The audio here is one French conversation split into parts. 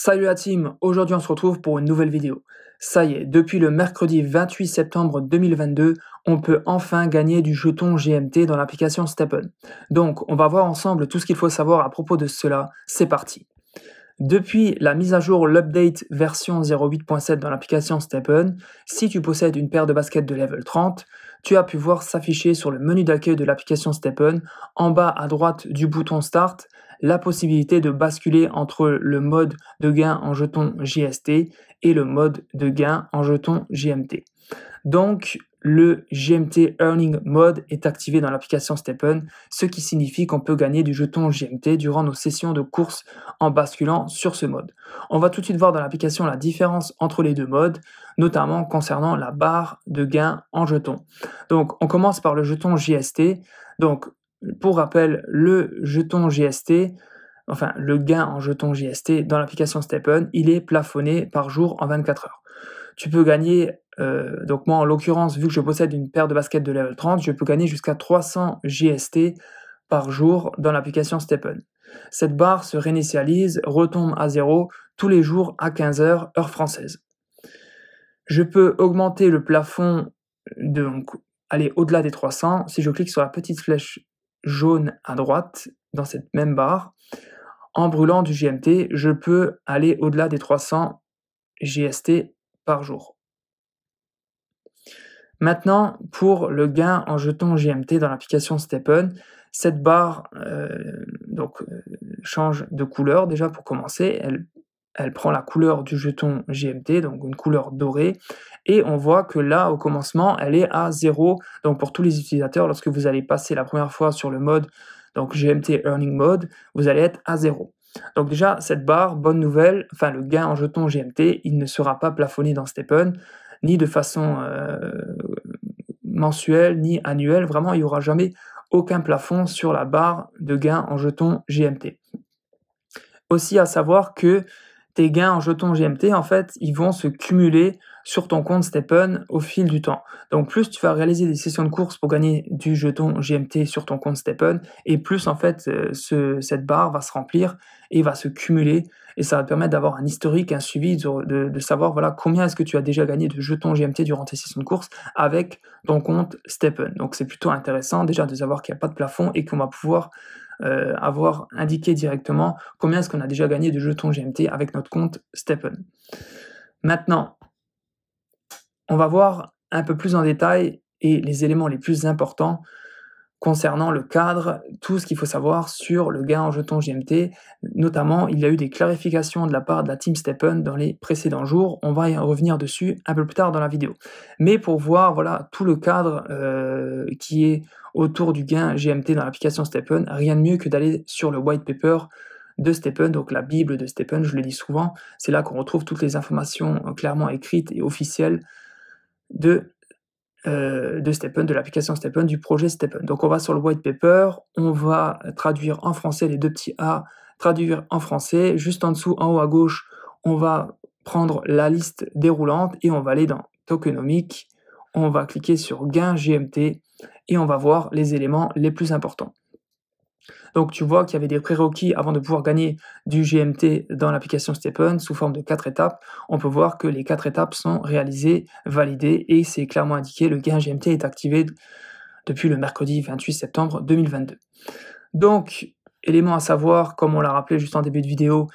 Salut la team, aujourd'hui on se retrouve pour une nouvelle vidéo. Ça y est, depuis le mercredi 28 septembre 2022, on peut enfin gagner du jeton GMT dans l'application Stepn. Donc on va voir ensemble tout ce qu'il faut savoir à propos de cela, c'est parti. Depuis la mise à jour, l'update version 0.8.7 dans l'application Stepn, si tu possèdes une paire de baskets de level 30, tu as pu voir s'afficher sur le menu d'accueil de l'application Stepn, en bas à droite du bouton Start, la possibilité de basculer entre le mode de gain en jetons JST et le mode de gain en jetons GMT. Donc, le GMT Earning Mode est activé dans l'application Stepn, ce qui signifie qu'on peut gagner du jeton GMT durant nos sessions de course en basculant sur ce mode. On va tout de suite voir dans l'application la différence entre les deux modes, notamment concernant la barre de gain en jetons. Donc, on commence par le jeton JST. Donc, pour rappel, le jeton GST, enfin le gain en jeton JST dans l'application Stepn, il est plafonné par jour en 24 heures. Tu peux gagner, donc moi en l'occurrence, vu que je possède une paire de baskets de level 30, je peux gagner jusqu'à 300 JST par jour dans l'application Stepn. Cette barre se réinitialise, retombe à 0 tous les jours à 15 heures, heure française. Je peux augmenter le plafond, donc aller au-delà des 300, si je clique sur la petite flèche jaune à droite, dans cette même barre, en brûlant du GMT, je peux aller au-delà des 300 GST par jour. Maintenant, pour le gain en jetons GMT dans l'application Stepn, cette barre change de couleur déjà pour commencer. Elle prend la couleur du jeton GMT, donc une couleur dorée, et on voit que là, au commencement, elle est à 0. Donc pour tous les utilisateurs, lorsque vous allez passer la première fois sur le mode donc GMT Earning Mode, vous allez être à 0. Donc déjà, cette barre, bonne nouvelle, enfin le gain en jetons GMT, il ne sera pas plafonné dans Stepn, ni de façon mensuelle, ni annuelle. Vraiment, il n'y aura jamais aucun plafond sur la barre de gain en jetons GMT. Aussi à savoir que tes gains en jetons GMT, en fait, ils vont se cumuler sur ton compte Stepn au fil du temps. Donc plus tu vas réaliser des sessions de course pour gagner du jeton GMT sur ton compte Stepn, et plus en fait cette barre va se remplir et va se cumuler, et ça va te permettre d'avoir un historique, un suivi, de savoir voilà, combien est-ce que tu as déjà gagné de jetons GMT durant tes sessions de course avec ton compte Stepn. Donc c'est plutôt intéressant déjà de savoir qu'il n'y a pas de plafond et qu'on va pouvoir avoir indiqué directement combien est-ce qu'on a déjà gagné de jetons GMT avec notre compte Stepn. Maintenant, on va voir un peu plus en détail et les éléments les plus importants concernant le cadre, tout ce qu'il faut savoir sur le gain en jetons GMT. Notamment, il y a eu des clarifications de la part de la team Stepn dans les précédents jours. On va y revenir dessus un peu plus tard dans la vidéo. Mais pour voir voilà, tout le cadre qui est autour du gain GMT dans l'application Stepn, rien de mieux que d'aller sur le white paper de Stepn, donc la Bible de Stepn, je le dis souvent. C'est là qu'on retrouve toutes les informations clairement écrites et officielles de Stepn, de l'application Stepn, du projet Stepn. Donc on va sur le white paper, on va traduire en français les deux petits A, traduire en français, juste en dessous, en haut à gauche, on va prendre la liste déroulante et on va aller dans tokenomique, on va cliquer sur gain GMT et on va voir les éléments les plus importants. Donc tu vois qu'il y avait des prérequis avant de pouvoir gagner du GMT dans l'application Stepn sous forme de 4 étapes. On peut voir que les 4 étapes sont réalisées, validées, et c'est clairement indiqué, le gain GMT est activé depuis le mercredi 28 septembre 2022. Donc, élément à savoir, comme on l'a rappelé juste en début de vidéo,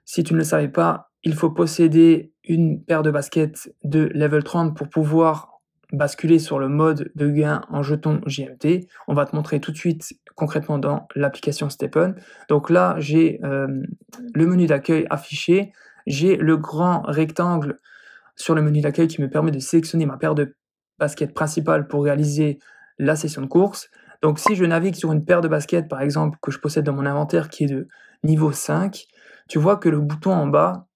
si tu ne le savais pas, il faut posséder une paire de baskets de level 30 pour pouvoir basculer sur le mode de gain en jetons GMT. On va te montrer tout de suite concrètement dans l'application Stepn. Donc là, j'ai le menu d'accueil affiché, j'ai le grand rectangle sur le menu d'accueil qui me permet de sélectionner ma paire de baskets principale pour réaliser la session de course. Donc si je navigue sur une paire de baskets, par exemple, que je possède dans mon inventaire qui est de niveau 5, tu vois que le bouton en bas,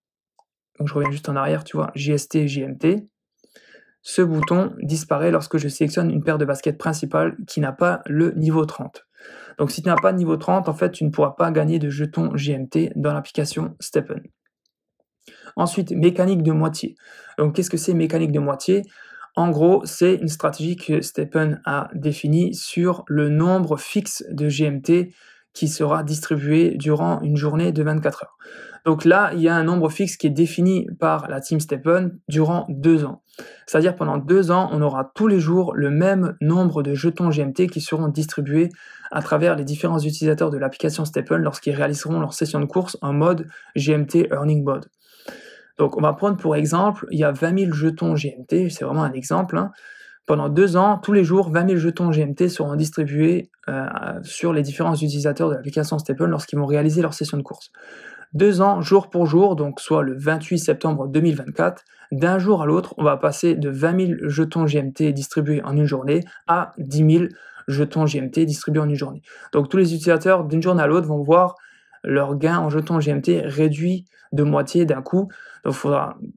donc je reviens juste en arrière, tu vois, JST, GMT, ce bouton disparaît lorsque je sélectionne une paire de baskets principale qui n'a pas le niveau 30. Donc si tu n'as pas de niveau 30, en fait, tu ne pourras pas gagner de jetons GMT dans l'application Stepn. Ensuite, mécanique de moitié. Donc qu'est-ce que c'est mécanique de moitié? En gros, c'est une stratégie que Stepn a définie sur le nombre fixe de GMT qui sera distribué durant une journée de 24 heures. Donc là, il y a un nombre fixe qui est défini par la team STEPN durant 2 ans. C'est-à-dire pendant 2 ans, on aura tous les jours le même nombre de jetons GMT qui seront distribués à travers les différents utilisateurs de l'application STEPN lorsqu'ils réaliseront leur session de course en mode GMT Earning Mode. Donc on va prendre pour exemple, il y a 20 000 jetons GMT, c'est vraiment un exemple, hein. Pendant 2 ans, tous les jours, 20 000 jetons GMT seront distribués sur les différents utilisateurs de l'application STEPN lorsqu'ils vont réaliser leur session de course. 2 ans, jour pour jour, donc soit le 28 septembre 2024, d'un jour à l'autre, on va passer de 20 000 jetons GMT distribués en une journée à 10 000 jetons GMT distribués en une journée. Donc tous les utilisateurs d'une journée à l'autre vont voir leur gain en jetons GMT réduit de moitié d'un coup. Donc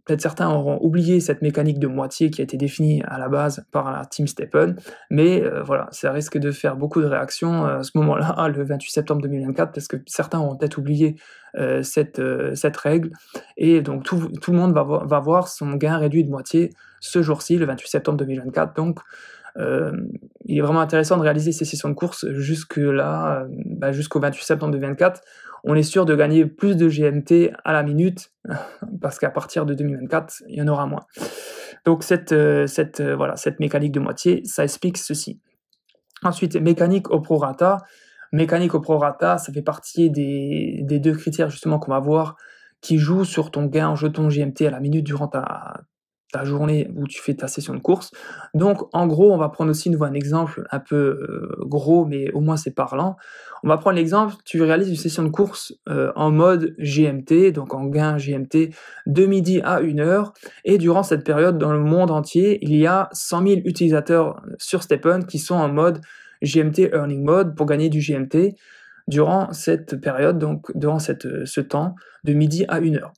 peut-être certains auront oublié cette mécanique de moitié qui a été définie à la base par la team STEPN, mais voilà, ça risque de faire beaucoup de réactions à ce moment-là, le 28 septembre 2024, parce que certains auront peut-être oublié cette règle, et donc tout le monde va voir son gain réduit de moitié ce jour-ci, le 28 septembre 2024. Donc il est vraiment intéressant de réaliser ces sessions de course jusque-là, jusqu'au 28 septembre 2024. On est sûr de gagner plus de GMT à la minute, parce qu'à partir de 2024, il y en aura moins. Donc cette mécanique de moitié, ça explique ceci. Ensuite, mécanique au prorata. Mécanique au prorata, ça fait partie des 2 critères justement qu'on va voir qui jouent sur ton gain en jetons GMT à la minute durant ta journée où tu fais ta session de course. Donc en gros, on va prendre aussi un exemple un peu gros, mais au moins c'est parlant. On va prendre l'exemple, tu réalises une session de course en mode GMT, donc en gain GMT de midi à 1h, et durant cette période, dans le monde entier, il y a 100 000 utilisateurs sur STEPN qui sont en mode GMT Earning Mode pour gagner du GMT durant cette période, donc durant ce temps de midi à 1h.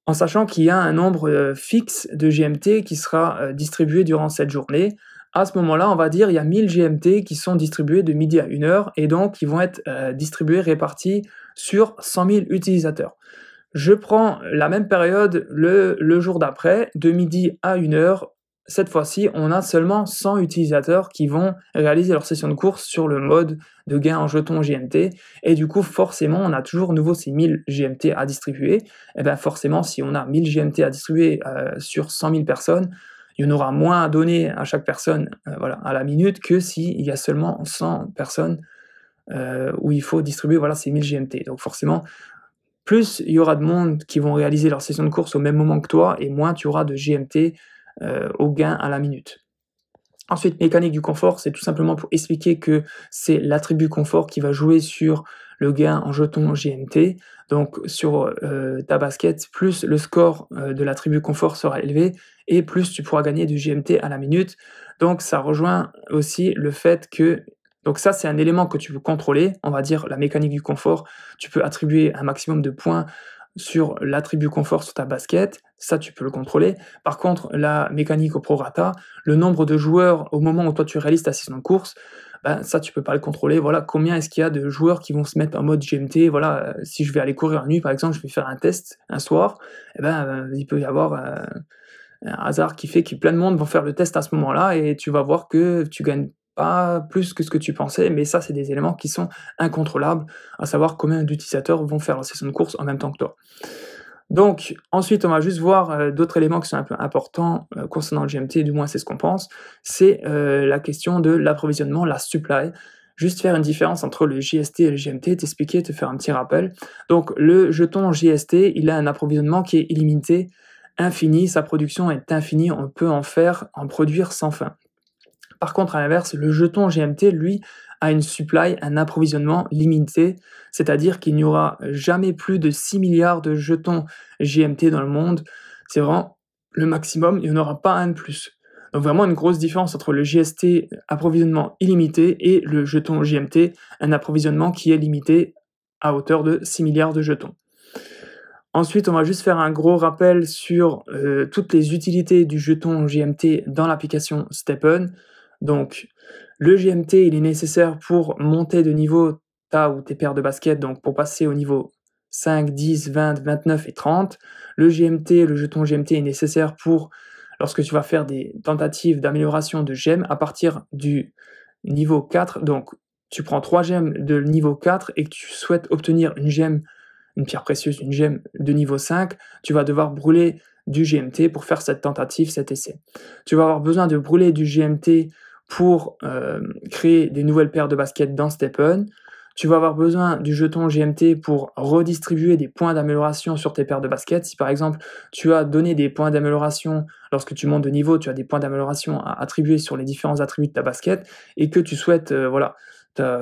En sachant qu'il y a un nombre fixe de GMT qui sera distribué durant cette journée. À ce moment-là, on va dire il y a 1000 GMT qui sont distribués de midi à 1h, et donc ils vont être distribués, répartis sur 100 000 utilisateurs. Je prends la même période le jour d'après, de midi à 1h. Cette fois-ci, on a seulement 100 utilisateurs qui vont réaliser leur session de course sur le mode de gain en jetons GMT, et du coup, forcément, on a toujours nouveau ces 1000 GMT à distribuer. Et bien forcément, si on a 1000 GMT à distribuer sur 100 000 personnes, il y en aura moins à donner à chaque personne à la minute que s'il y a seulement 100 personnes où il faut distribuer ces 1000 GMT. Donc forcément, plus il y aura de monde qui vont réaliser leur session de course au même moment que toi, et moins tu auras de GMT au gain à la minute. Ensuite, mécanique du confort, c'est tout simplement pour expliquer que c'est l'attribut confort qui va jouer sur le gain en jetons GMT. Donc sur ta basket, plus le score de l'attribut confort sera élevé, et plus tu pourras gagner du GMT à la minute. Donc ça rejoint aussi le fait que... Donc ça, c'est un élément que tu peux contrôler, on va dire la mécanique du confort. Tu peux attribuer un maximum de points sur l'attribut confort sur ta basket, ça tu peux le contrôler. Par contre, la mécanique au prorata, le nombre de joueurs au moment où toi tu réalises ta session de course, ça tu peux pas le contrôler. Voilà, combien est-ce qu'il y a de joueurs qui vont se mettre en mode GMT. Voilà, si je vais aller courir la nuit par exemple, je vais faire un test un soir, il peut y avoir un hasard qui fait que plein de monde vont faire le test à ce moment-là, et tu vas voir que tu gagnes pas plus que ce que tu pensais, mais ça, c'est des éléments qui sont incontrôlables, à savoir combien d'utilisateurs vont faire la session de course en même temps que toi. Donc, ensuite, on va juste voir d'autres éléments qui sont un peu importants concernant le GMT, du moins c'est ce qu'on pense, c'est la question de l'approvisionnement, la supply. Juste faire une différence entre le JST et le GMT, t'expliquer, te faire un petit rappel. Donc, le jeton GST, il a un approvisionnement qui est illimité, infini, sa production est infinie, on peut en produire sans fin. Par contre, à l'inverse, le jeton GMT, lui, a une supply, un approvisionnement limité, c'est-à-dire qu'il n'y aura jamais plus de 6 milliards de jetons GMT dans le monde. C'est vraiment le maximum, il n'y en aura pas un de plus. Donc vraiment une grosse différence entre le GST, approvisionnement illimité, et le jeton GMT, un approvisionnement qui est limité à hauteur de 6 milliards de jetons. Ensuite, on va juste faire un gros rappel sur toutes les utilités du jeton GMT dans l'application STEPN. Donc, le GMT, il est nécessaire pour monter de niveau ta ou tes paires de baskets, donc pour passer au niveau 5, 10, 20, 29 et 30. Le GMT, le jeton GMT est nécessaire pour lorsque tu vas faire des tentatives d'amélioration de gemme à partir du niveau 4. Donc, tu prends 3 gemmes de niveau 4 et que tu souhaites obtenir une pierre précieuse, une gemme de niveau 5, tu vas devoir brûler du GMT pour faire cette tentative, cet essai. Tu vas avoir besoin de brûler du GMT pour créer des nouvelles paires de baskets dans StepN. Tu vas avoir besoin du jeton GMT pour redistribuer des points d'amélioration sur tes paires de baskets. Si par exemple tu as donné des points d'amélioration lorsque tu montes de niveau, tu as des points d'amélioration à attribuer sur les différents attributs de ta basket et que tu souhaites,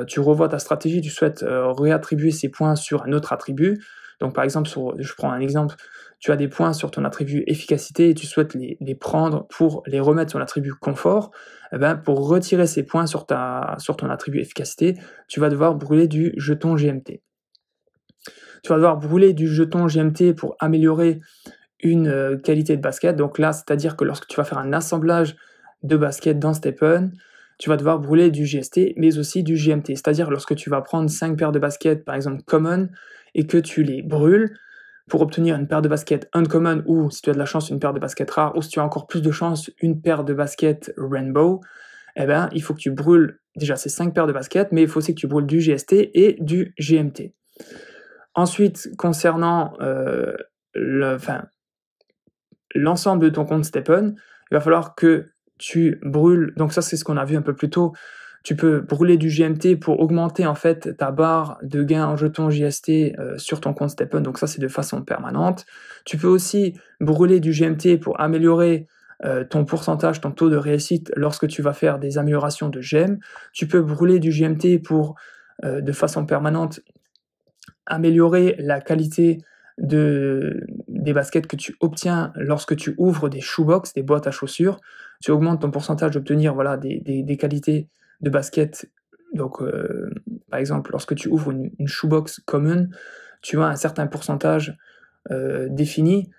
tu revois ta stratégie, tu souhaites réattribuer ces points sur un autre attribut. Donc par exemple, je prends un exemple, tu as des points sur ton attribut efficacité et tu souhaites les prendre pour les remettre sur l'attribut confort. Eh ben, pour retirer ces points sur ton attribut efficacité, tu vas devoir brûler du jeton GMT. Tu vas devoir brûler du jeton GMT pour améliorer une qualité de basket. Donc là, c'est-à-dire que lorsque tu vas faire un assemblage de baskets dans StepN, tu vas devoir brûler du GST, mais aussi du GMT. C'est-à-dire lorsque tu vas prendre 5 paires de baskets, par exemple common, et que tu les brûles pour obtenir une paire de baskets uncommon, ou si tu as de la chance, une paire de baskets rare, ou si tu as encore plus de chance, une paire de baskets rainbow, eh ben, il faut que tu brûles déjà ces 5 paires de baskets, mais il faut aussi que tu brûles du GST et du GMT. Ensuite, concernant l'ensemble de ton compte StepN, il va falloir que tu brûles, donc ça c'est ce qu'on a vu un peu plus tôt, tu peux brûler du GMT pour augmenter en fait ta barre de gain en jetons JST sur ton compte StepN, donc ça c'est de façon permanente. Tu peux aussi brûler du GMT pour améliorer ton pourcentage, ton taux de réussite lorsque tu vas faire des améliorations de gemmes. Tu peux brûler du GMT pour, de façon permanente, améliorer la qualité des baskets que tu obtiens lorsque tu ouvres des shoebox, des boîtes à chaussures. Tu augmentes ton pourcentage d'obtenir des qualités de baskets. Donc, par exemple, lorsque tu ouvres une shoebox common, tu as un certain pourcentage défini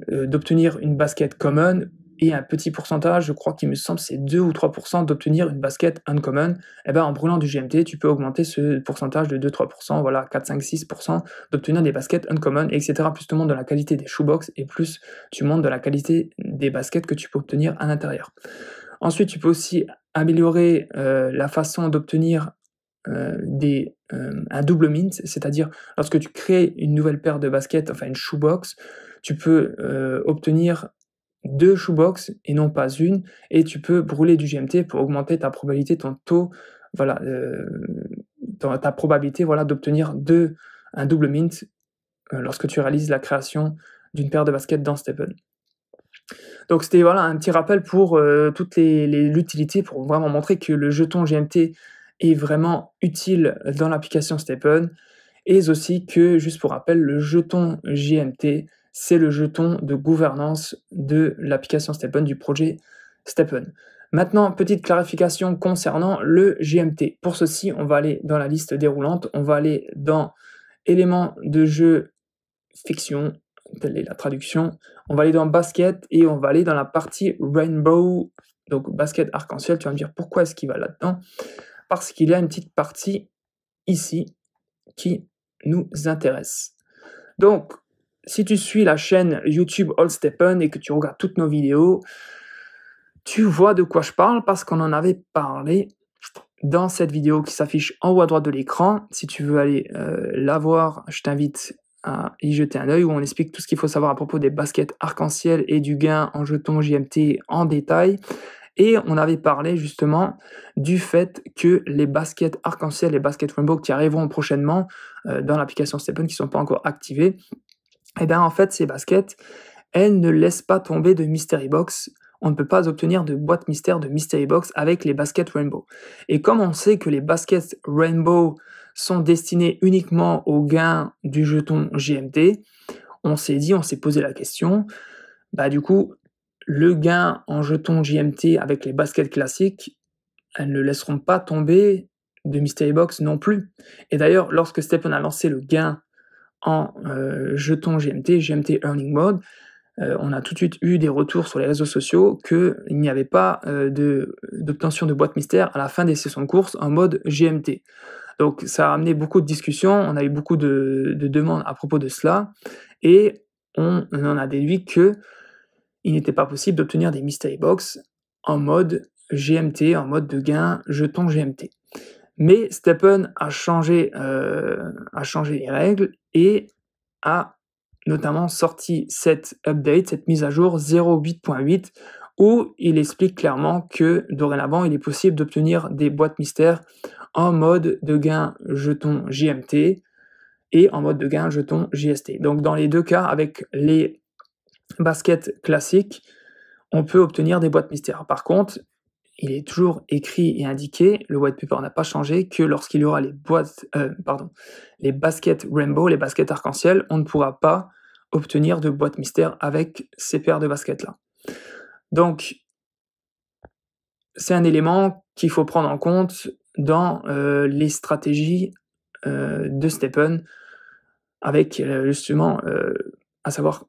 d'obtenir une basket common et un petit pourcentage, je crois qu'il me semble c'est 2 ou 3% d'obtenir une basket uncommon. Et ben en brûlant du GMT, tu peux augmenter ce pourcentage de 2-3%, voilà, 4, 5, 6% d'obtenir des baskets uncommon, etc. Plus tu montes dans la qualité des shoebox et plus tu montes dans la qualité des baskets que tu peux obtenir à l'intérieur. Ensuite, tu peux aussi améliorer la façon d'obtenir un double mint, c'est-à-dire lorsque tu crées une nouvelle paire de baskets, enfin une shoebox, tu peux obtenir 2 shoebox et non pas une, et tu peux brûler du GMT pour augmenter ta probabilité, ton taux, voilà, ta probabilité, voilà, d'obtenir un double mint lorsque tu réalises la création d'une paire de baskets dans StepN. Donc c'était voilà un petit rappel pour toute l'utilité, pour vraiment montrer que le jeton GMT est vraiment utile dans l'application StepN, et aussi que, juste pour rappel, le jeton GMT, c'est le jeton de gouvernance de l'application StepN, du projet StepN. Maintenant, petite clarification concernant le GMT. Pour ceci, on va aller dans la liste déroulante, on va aller dans éléments de jeu fiction, telle est la traduction, on va aller dans basket et on va aller dans la partie rainbow, donc basket arc-en-ciel. Tu vas me dire pourquoi est-ce qu'il va là-dedans? Parce qu'il y a une petite partie ici qui nous intéresse. Donc, si tu suis la chaîne YouTube All StepN et que tu regardes toutes nos vidéos, tu vois de quoi je parle parce qu'on en avait parlé dans cette vidéo qui s'affiche en haut à droite de l'écran. Si tu veux aller la voir, je t'invite à y jeter un œil, où on explique tout ce qu'il faut savoir à propos des baskets arc-en-ciel et du gain en jetons JMT en détail. Et on avait parlé justement du fait que les baskets arc-en-ciel, les baskets rainbow qui arriveront prochainement dans l'application StepN, qui ne sont pas encore activées, et bien en fait ces baskets, elles ne laissent pas tomber de mystery box. On ne peut pas obtenir de boîte mystère de mystery box avec les baskets rainbow. Et comme on sait que les baskets rainbow sont destinées uniquement au gain du jeton GMT, on s'est posé la question, bah du coup, le gain en jeton JMT avec les baskets classiques, elles ne laisseront pas tomber de mystery box non plus. Et d'ailleurs, lorsque StepN a lancé le gain en jeton GMT Earning Mode, on a tout de suite eu des retours sur les réseaux sociaux qu'il n'y avait pas d'obtention de boîte mystère à la fin des sessions de course en mode GMT. Donc ça a amené beaucoup de discussions, on a eu beaucoup de demandes à propos de cela, et on en a déduit que il n'était pas possible d'obtenir des mystery box en mode GMT, en mode de gain jeton GMT. Mais Stepn a changé les règles et a notamment sorti cette update, cette mise à jour 0.8.8, où il explique clairement que dorénavant, il est possible d'obtenir des boîtes mystères en mode de gain jeton JMT et en mode de gain jeton JST. Donc dans les deux cas, avec les baskets classiques, on peut obtenir des boîtes mystères. Par contre, il est toujours écrit et indiqué, le white paper n'a pas changé, que lorsqu'il y aura les baskets rainbow, les baskets arc-en-ciel, on ne pourra pas obtenir de boîte mystère avec ces paires de baskets-là. Donc, c'est un élément qu'il faut prendre en compte dans les stratégies de Stepn, avec justement, à savoir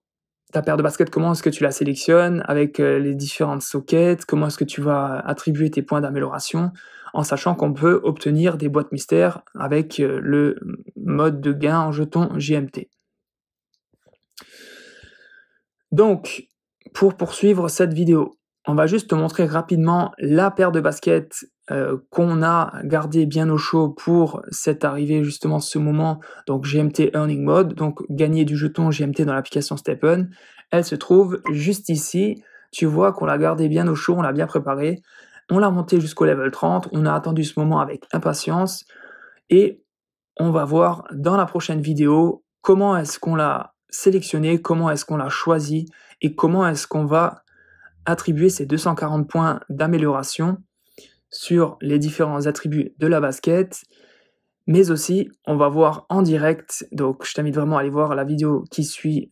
ta paire de baskets, comment est-ce que tu la sélectionnes avec les différentes sockets, comment est-ce que tu vas attribuer tes points d'amélioration, en sachant qu'on peut obtenir des boîtes mystères avec le mode de gain en jetons JMT. Donc, pour poursuivre cette vidéo, on va juste te montrer rapidement la paire de baskets qu'on a gardé bien au chaud pour cette arrivée, justement, ce moment, donc GMT Earning Mode, donc gagner du jeton GMT dans l'application Stepn. Elle se trouve juste ici. Tu vois qu'on l'a gardé bien au chaud, on l'a bien préparé. On l'a monté jusqu'au level 30, on a attendu ce moment avec impatience et on va voir dans la prochaine vidéo comment est-ce qu'on l'a sélectionné, comment est-ce qu'on l'a choisi et comment est-ce qu'on va attribuer ces 240 points d'amélioration sur les différents attributs de la basket, mais aussi on va voir en direct, donc je t'invite vraiment à aller voir la vidéo qui suit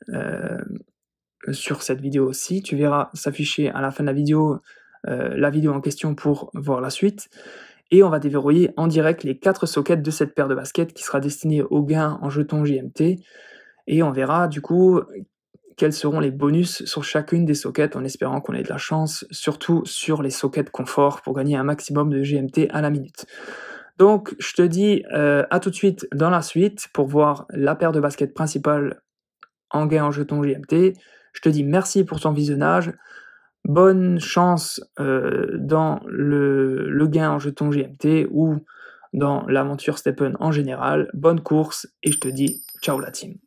sur cette vidéo aussi, tu verras s'afficher à la fin de la vidéo en question pour voir la suite, et on va déverrouiller en direct les 4 sockets de cette paire de baskets qui sera destinée au gain en jetons JMT, et on verra du coup quels seront les bonus sur chacune des sockets, en espérant qu'on ait de la chance, surtout sur les sockets confort, pour gagner un maximum de GMT à la minute. Donc, je te dis à tout de suite dans la suite, pour voir la paire de baskets principale en gain en jetons GMT. Je te dis merci pour ton visionnage, bonne chance dans le gain en jetons GMT, ou dans l'aventure Stepn en général, bonne course, et je te dis ciao la team.